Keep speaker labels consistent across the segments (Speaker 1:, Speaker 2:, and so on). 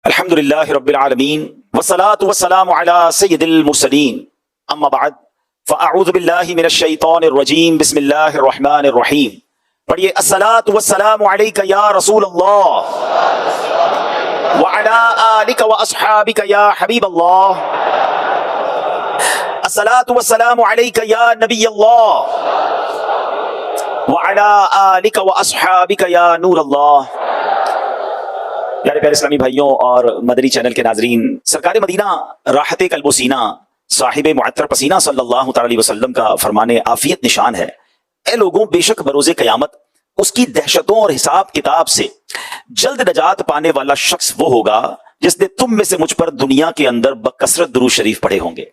Speaker 1: الحمد للہ رب العالمین والصلاة والسلام علی سید المرسلین اما بعد فاعوذ باللہ من الشیطان الرجیم بسم اللہ الرحمن الرحیم. پڑھیے الصلاة والسلام علیک یا رسول اللہ وعلی آلک واصحابک یا حبیب اللہ. الصلاة والسلام علیک یا نبی اللہ وعلی آلک واصحابک یا نور اللہ. پیارے پیارے اسلامی بھائیوں اور مدنی چینل کے ناظرین، سرکار مدینہ راحت قلب و سینہ صاحب معطر پسینہ صلی اللہ تعالی علیہ وسلم کا فرمان عافیت نشان ہے: اے لوگوں، بے شک بروز قیامت اس کی دہشتوں اور حساب کتاب سے جلد نجات پانے والا شخص وہ ہوگا جس نے تم میں سے مجھ پر دنیا کے اندر بکثرت درود شریف پڑھے ہوں گے.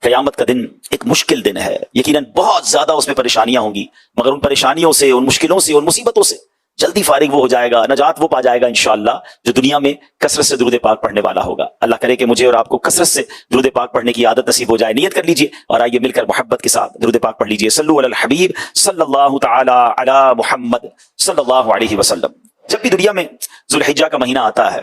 Speaker 1: قیامت کا دن ایک مشکل دن ہے، یقیناً بہت زیادہ اس میں پریشانیاں ہوں گی، مگر ان پریشانیوں سے، ان مشکلوں سے، ان مصیبتوں سے جلدی فارغ وہ ہو جائے گا، نجات وہ پا جائے گا انشاءاللہ جو دنیا میں کثرت سے درود پاک پڑھنے والا ہوگا. اللہ کرے کہ مجھے اور آپ کو کثرت سے درود پاک پڑھنے کی عادت نصیب ہو جائے. نیت کر لیجئے اور آئیے مل کر محبت کے ساتھ درود پاک پڑھ لیجئے. صلو علی الحبیب صلی اللہ تعالی علی محمد صلی اللہ علیہ وسلم. جب بھی دنیا میں ذوالحجہ کا مہینہ آتا ہے،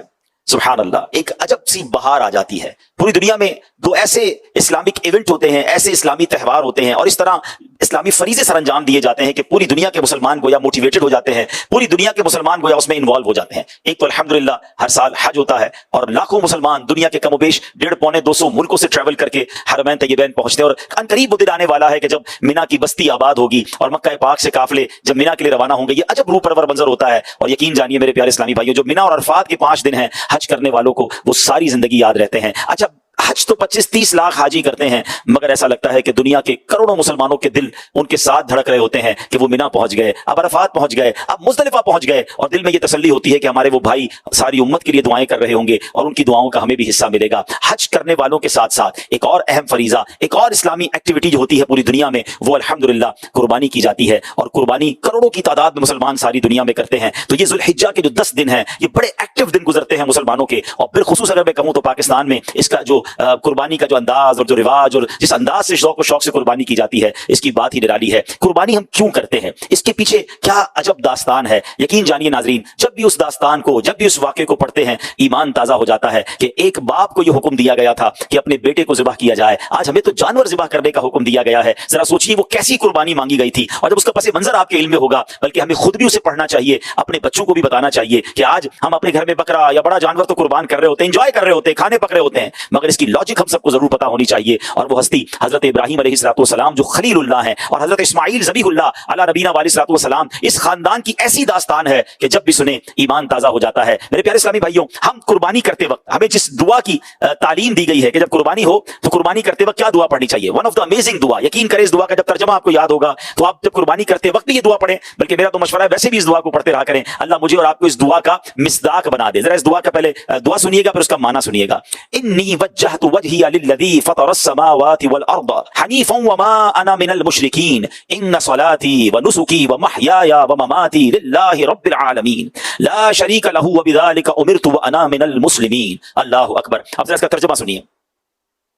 Speaker 1: سبحان اللہ، ایک عجب سی بہار آ جاتی ہے. پوری دنیا میں دو ایسے اسلامک ایونٹ ہوتے ہیں، ایسے اسلامی تہوار ہوتے ہیں، اور اس طرح اسلامی فریضے سر انجام دیے جاتے ہیں کہ پوری دنیا کے مسلمان گویا موٹیویٹڈ ہو جاتے ہیں، پوری دنیا کے مسلمان گویا اس میں انوالو ہو جاتے ہیں. ایک تو الحمدللہ ہر سال حج ہوتا ہے اور لاکھوں مسلمان دنیا کے کم و بیش 150-200 ملکوں سے ٹریول کر کے حرمین طیبین پہنچتے ہیں. اور قریب وہ دن آنے والا ہے کہ جب مینا کی بستی آباد ہوگی اور مکہ پاک سے قافلے جب مینا کے لیے روانہ ہوں گے. یہ عجب روح پرور منظر ہوتا ہے. اور یقین جانیے میرے پیارے اسلامی بھائیوں، جو مینا اور عرفات کے 5 دن ہیں، حج کرنے والوں کو وہ ساری زندگی یاد رہتے ہیں. اچھا، حج تو 25-30 لاکھ حاجی کرتے ہیں، مگر ایسا لگتا ہے کہ دنیا کے کروڑوں مسلمانوں کے دل ان کے ساتھ دھڑک رہے ہوتے ہیں کہ وہ مینا پہنچ گئے، اب عرفات پہنچ گئے، اب مزدلفہ پہنچ گئے، اور دل میں یہ تسلی ہوتی ہے کہ ہمارے وہ بھائی ساری امت کے لیے دعائیں کر رہے ہوں گے اور ان کی دعاؤں کا ہمیں بھی حصہ ملے گا. حج کرنے والوں کے ساتھ ساتھ ایک اور اہم فریضہ، ایک اور اسلامی ایکٹیویٹی جو ہوتی ہے پوری دنیا میں، وہ الحمدللہ قربانی کی جاتی ہے. اور قربانی کروڑوں کی تعداد میں مسلمان ساری دنیا میں کرتے ہیں. تو یہ ذوالحجہ کے جو 10 دن ہیں، یہ بڑے ایکٹیو دن گزرتے ہیں مسلمانوں کے. اور بالخصوص اگر میں کہوں تو پاکستان میں اس کا جو قربانی کا جو انداز اور جو رواج اور جس انداز سے ذوق و شوق سے قربانی کی جاتی ہے، اس کی بات ہی نرالی ہے. قربانی ہم کیوں کرتے ہیں، اس کے پیچھے کیا عجب داستان ہے. یقین جانیے ناظرین، جب بھی اس داستان کو، جب بھی اس واقعے کو پڑھتے ہیں، ایمان تازہ ہو جاتا ہے کہ ایک باپ کو یہ حکم دیا گیا تھا کہ اپنے بیٹے کو ذبح کیا جائے. آج ہمیں تو جانور ذبح کرنے کا حکم دیا گیا ہے. ذرا سوچیے وہ کیسی قربانی مانگی گئی تھی. اور جب اس کا پس منظر آپ کے علم میں ہوگا، بلکہ ہمیں خود بھی اسے پڑھنا چاہیے، اپنے بچوں کو بھی بتانا چاہیے کہ آج ہم اپنے گھر میں بکرا یا بڑا جانور تو قربان کر رہے ہوتے ہیں، انجوائے کر رہے ہوتے ہیں، کھانے پک رہے ہوتے ہیں، مگر اس کی لاجک ہم سب کو ضرور پتہ ہونی چاہیے. اور وہ ہستی حضرت ابراہیم علیہ السلام جو خلیل اللہ ہیں، اور حضرت اسماعیل ذبیح اللہ علی نبینا علیہ السلام، اس خاندان کی ایسی داستان ہے کہ جب بھی سنیں ایمان تازہ ہو جاتا ہے. میرے پیارے اسلامی بھائیوں، ہم قربانی کرتے وقت ہمیں جس دعا کی تعلیم دی گئی ہے کہ جب قربانی ہو تو قربانی کرتے وقت کیا دعا پڑھنی چاہیے. ون آف دا امیزنگ دعا، یقین کریں اس دعا کا جب ترجمہ آپ کو یاد ہوگا تو آپ جب قربانی کرتے وقت بھی یہ دعا پڑھیں. بلکہ میرا تو مشورہ ہے ویسے بھی اس دعا کو پڑھتے رہا کریں. اللہ مجھے اور آپ کو اس دعا کا مصداق بنا دے. ذرا اس دعا کا پہلے دعا سنیے گا، پھر اس کا معنی سنیے گا. انی وجہت وجہی للذی فطر السماوات والارض حنیفا وما انا من المشرکین ان صلاتي ونسكي ومحياي ومماتي لله رب العالمین لا شریک له وبذلك امرت وانا من المسلمین. اللہ اکبر. اب ذرا اس کا ترجمہ سنیے.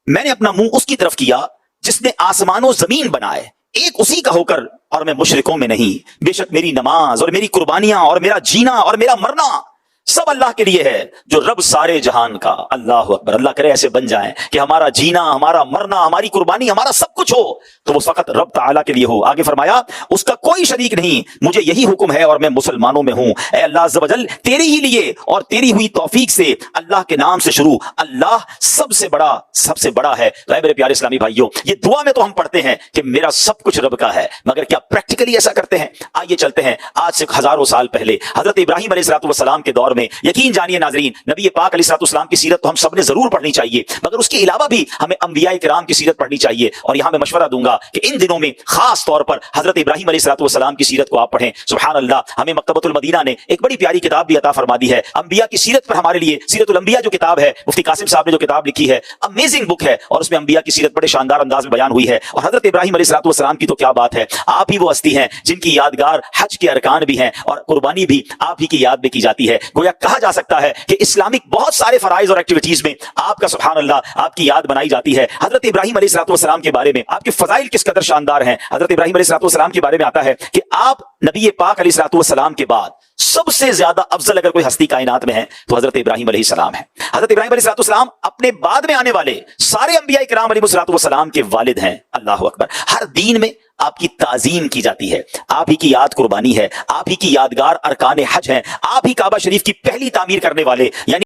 Speaker 1: میں نے اپنا منہ اس کی طرف کیا جس نے آسمان و زمین بنائے، ایک اسی کا ہو کر، اور میں مشرکوں میں نہیں. بے شک میری نماز اور میری قربانیاں اور میرا جینا اور میرا مرنا سب اللہ کے لیے ہے جو رب سارے جہان کا. اللہ اکبر. اللہ کرے ایسے بن جائیں کہ ہمارا جینا، ہمارا مرنا، ہماری قربانی، ہمارا سب کچھ ہو تو وہ فقط رب تعالیٰ کے لیے ہو. آگے فرمایا اس کا کوئی شریک نہیں، مجھے یہی حکم ہے اور میں مسلمانوں میں ہوں. اے اللہ عز و جل، تیرے ہی لیے اور تیری ہوئی توفیق سے اللہ کے نام سے شروع. اللہ سب سے بڑا ہے. تو اے میرے پیارے اسلامی بھائیوں، یہ دعا میں تو ہم پڑھتے ہیں کہ میرا سب کچھ رب کا ہے، مگر کیا پریکٹیکلی ایسا کرتے ہیں؟ آئیے چلتے ہیں آج سے ہزاروں سال پہلے حضرت ابراہیم علیہ السلام کے دور میں. یقین جانیے ناظرین، نبی پاک علیہ السلام کی سیرت تو ہم سب نے ضرور پڑھنی چاہیے، مگر اس کے علاوہ بھی ہمیں انبیاء کرام کی سیرت پڑھنی چاہیے. اور یہاں میں مشورہ دوں گا کہ ان دنوں میں خاص طور پر حضرت ابراہیم علیہ السلام کی سیرت کو آپ پڑھیں. سبحان اللہ. ہمیں مکتبۃ المدینہ نے ایک بڑی پیاری کتاب بھی عطا فرما دی ہے انبیاء کی سیرت پر. ہمارے لیے سیرت الانبیاء جو کتاب ہے، مفتی قاسم صاحب نے جو کتاب لکھی ہے، امیزنگ بک ہے، اور اس میں انبیاء کی سیرت بڑے شاندار انداز میں بیان ہوئی ہے. اور حضرت ابراہیم علیہ السلام کی تو کیا بات ہے. آپ ہی وہ ہستی ہیں جن کی یادگار حج کے ارکان بھی ہیں اور قربانی بھی آپ ہی کی یاد میں کی جاتی ہے. گویا گویا کہا جا سکتا ہے کہ اسلامک بہت سارے فرائض اور ایکٹیویٹیز میں آپ کا سبحان اللہ آپ کی یاد بنائی جاتی ہے. حضرت ابراہیم علیہ الصلوۃ والسلام کے بارے میں آپ کے فضائل کس قدر شاندار ہیں. حضرت ابراہیم علیہ الصلوۃ والسلام کے بارے میں آتا ہے کہ آپ نبی پاک علیہ الصلوۃ والسلام کے بعد سب سے زیادہ افضل اگر کوئی ہستی کائنات میں ہے تو حضرت ابراہیم علیہ السلام ہے. حضرت ابراہیم علیہ الصلوۃ والسلام اپنے بعد میں آنے والے سارے انبیاء کرام علیہ الصلوۃ والسلام کے والد ہیں. اللہ اکبر. ہر دین میں آپ کی تعظیم کی جاتی ہے, آپ ہی کی یاد قربانی ہے, آپ ہی کی یادگار ارکان حج ہیں, آپ ہی کعبہ شریف کی پہلی تعمیر کرنے والے یعنی